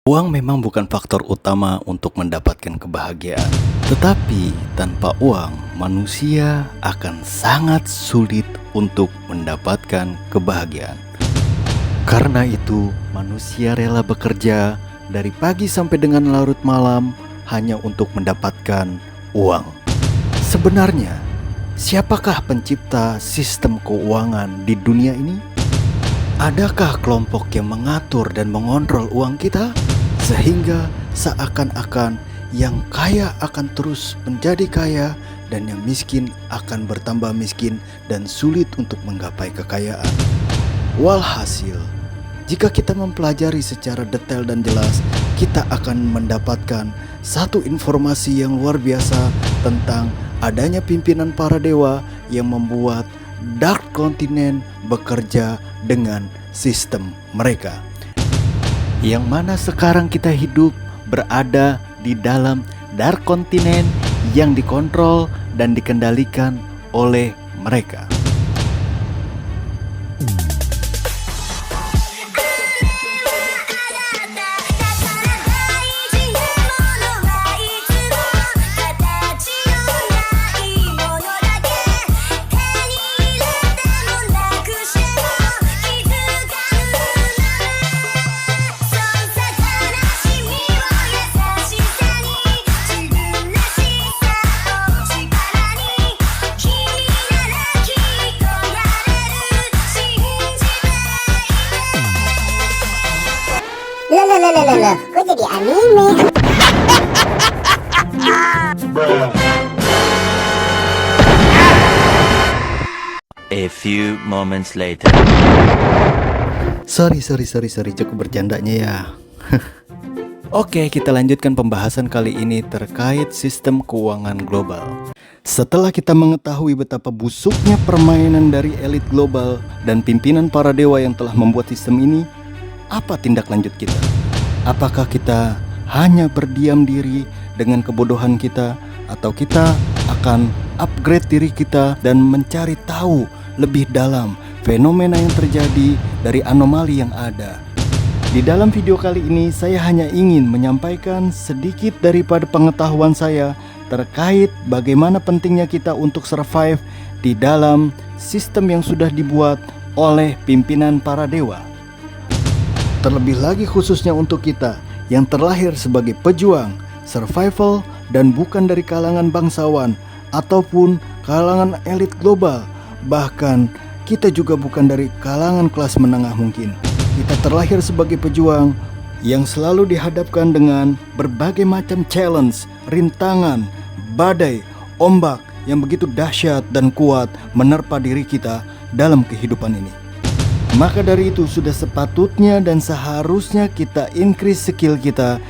Uang memang bukan faktor utama untuk mendapatkan kebahagiaan, tetapi tanpa uang, manusia akan sangat sulit untuk mendapatkan kebahagiaan. Karena itu, manusia rela bekerja dari pagi sampai dengan larut malam hanya untuk mendapatkan uang. Sebenarnya, siapakah pencipta sistem keuangan di dunia ini? Adakah kelompok yang mengatur dan mengontrol uang kita? Sehingga seakan-akan yang kaya akan terus menjadi kaya dan yang miskin akan bertambah miskin dan sulit untuk menggapai kekayaan. Walhasil, jika kita mempelajari secara detail dan jelas, kita akan mendapatkan satu informasi yang luar biasa tentang adanya pimpinan para dewa yang membuat Dark Continent bekerja dengan sistem mereka. Yang mana sekarang kita hidup berada di dalam Dark Continent yang dikontrol dan dikendalikan oleh mereka. Loh, kok jadi anime? A few moments later. Sorry, cukup bercandanya ya. Oke, kita lanjutkan pembahasan kali ini terkait sistem keuangan global. Setelah kita mengetahui betapa busuknya permainan dari elit global dan pimpinan para dewa yang telah membuat sistem ini, apa tindak lanjut kita? Apakah kita hanya berdiam diri dengan kebodohan kita, atau kita akan upgrade diri kita dan mencari tahu lebih dalam fenomena yang terjadi dari anomali yang ada? Di dalam video kali ini saya hanya ingin menyampaikan sedikit daripada pengetahuan saya terkait bagaimana pentingnya kita untuk survive di dalam sistem yang sudah dibuat oleh pimpinan para dewa. Terlebih lagi khususnya untuk kita yang terlahir sebagai pejuang, survival, dan bukan dari kalangan bangsawan ataupun kalangan elit global. Bahkan kita juga bukan dari kalangan kelas menengah mungkin. Kita terlahir sebagai pejuang yang selalu dihadapkan dengan berbagai macam challenge, rintangan, badai, ombak yang begitu dahsyat dan kuat menerpa diri kita dalam kehidupan ini. Maka dari itu sudah sepatutnya dan seharusnya kita increase skill kita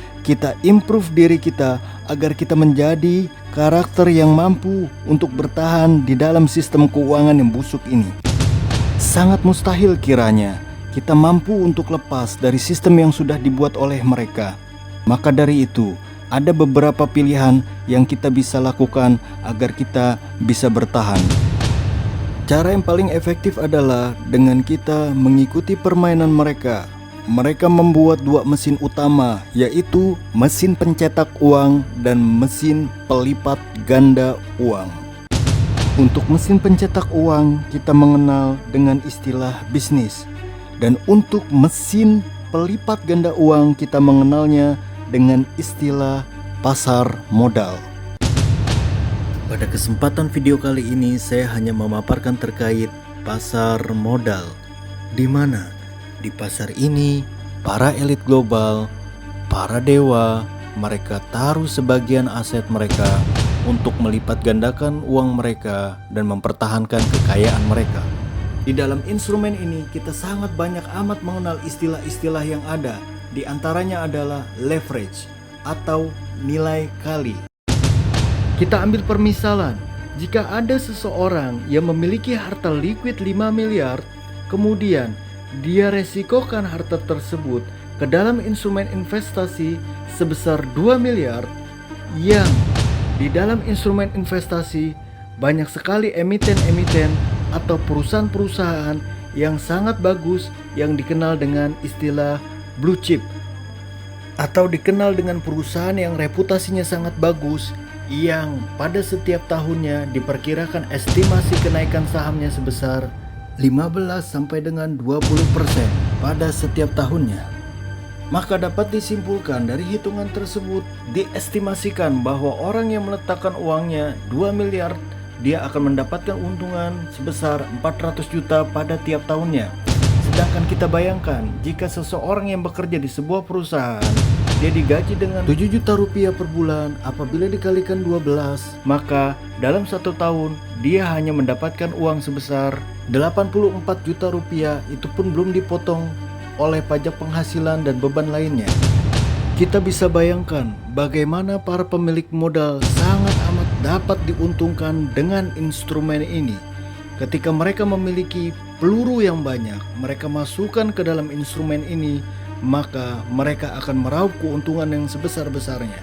improve diri kita agar kita menjadi karakter yang mampu untuk bertahan di dalam sistem keuangan yang busuk ini. Sangat mustahil kiranya kita mampu untuk lepas dari sistem yang sudah dibuat oleh mereka. Maka dari itu, ada beberapa pilihan yang kita bisa lakukan agar kita bisa bertahan. Cara yang paling efektif adalah dengan kita mengikuti permainan mereka. Mereka membuat dua mesin utama, yaitu mesin pencetak uang dan mesin pelipat ganda uang. Untuk mesin pencetak uang, kita mengenal dengan istilah bisnis. Dan untuk mesin pelipat ganda uang, kita mengenalnya dengan istilah pasar modal. Pada kesempatan video kali ini, saya hanya memaparkan terkait pasar modal, di mana di pasar ini para elit global, para dewa, mereka taruh sebagian aset mereka untuk melipat gandakan uang mereka dan mempertahankan kekayaan mereka. Di dalam instrumen ini kita sangat banyak amat mengenal istilah-istilah yang ada. Di antaranya adalah leverage atau nilai kali. Kita ambil permisalan, jika ada seseorang yang memiliki harta liquid 5 miliar, kemudian dia resikokan harta tersebut ke dalam instrumen investasi sebesar 2 miliar, yang di dalam instrumen investasi banyak sekali emiten-emiten atau perusahaan-perusahaan yang sangat bagus yang dikenal dengan istilah blue chip. atau dikenal dengan perusahaan yang reputasinya sangat bagus, yang pada setiap tahunnya diperkirakan estimasi kenaikan sahamnya sebesar 15 sampai dengan 20% pada setiap tahunnya. Maka dapat disimpulkan dari hitungan tersebut, diestimasikan bahwa orang yang meletakkan uangnya 2 miliar, dia akan mendapatkan untungan sebesar 400 juta pada tiap tahunnya. Sedangkan kita bayangkan, jika seseorang yang bekerja di sebuah perusahaan, dia digaji dengan 7 juta rupiah per bulan, apabila dikalikan 12, maka dalam 1 tahun, dia hanya mendapatkan uang sebesar 84 juta rupiah, itu pun belum dipotong oleh pajak penghasilan dan beban lainnya. Kita bisa bayangkan bagaimana para pemilik modal sangat amat dapat diuntungkan dengan instrumen ini. Ketika mereka memiliki peluru yang banyak, mereka masukkan ke dalam instrumen ini, maka mereka akan meraup keuntungan yang sebesar-besarnya.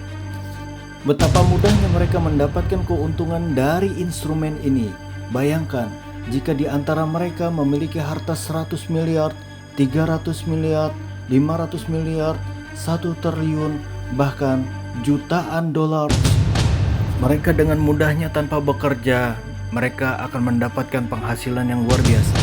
Betapa mudahnya mereka mendapatkan keuntungan dari instrumen ini. Bayangkan, jika di antara mereka memiliki harta 100 miliar, 300 miliar, 500 miliar, 1 triliun, bahkan jutaan dolar, mereka dengan mudahnya tanpa bekerja, mereka akan mendapatkan penghasilan yang luar biasa.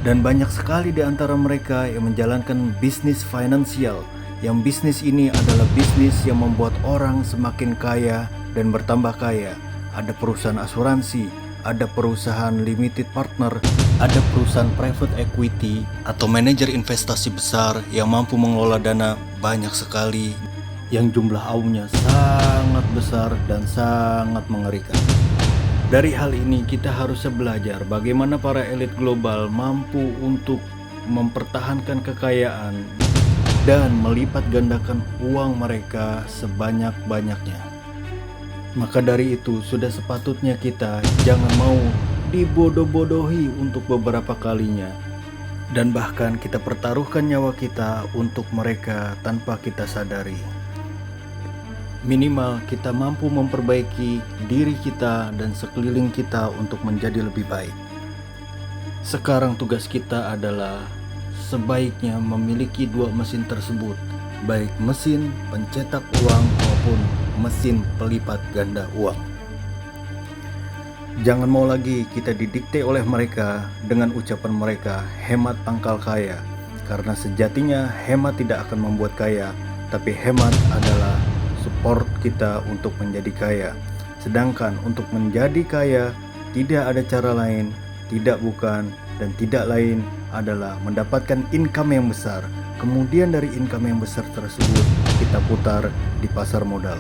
Dan banyak sekali di antara mereka yang menjalankan bisnis finansial, yang bisnis ini adalah bisnis yang membuat orang semakin kaya dan bertambah kaya. Ada perusahaan asuransi, ada perusahaan limited partner, ada perusahaan private equity atau manajer investasi besar yang mampu mengelola dana banyak sekali, yang jumlah AUM-nya sangat besar dan sangat mengerikan. Dari hal ini kita harus belajar bagaimana para elit global mampu untuk mempertahankan kekayaan dan melipat gandakan uang mereka sebanyak-banyaknya. Maka dari itu sudah sepatutnya kita jangan mau dibodoh-bodohi untuk beberapa kalinya, dan bahkan kita pertaruhkan nyawa kita untuk mereka tanpa kita sadari. Minimal kita mampu memperbaiki diri kita dan sekeliling kita untuk menjadi lebih baik. Sekarang tugas kita adalah sebaiknya memiliki 2 mesin tersebut, baik mesin pencetak uang maupun mesin pelipat ganda uang. Jangan mau lagi kita didikte oleh mereka dengan ucapan mereka hemat pangkal kaya, karena sejatinya hemat tidak akan membuat kaya, tapi hemat adalah support kita untuk menjadi kaya. Sedangkan untuk menjadi kaya tidak ada cara lain, tidak bukan dan tidak lain adalah mendapatkan income yang besar. Kemudian dari income yang besar tersebut kita putar di pasar modal.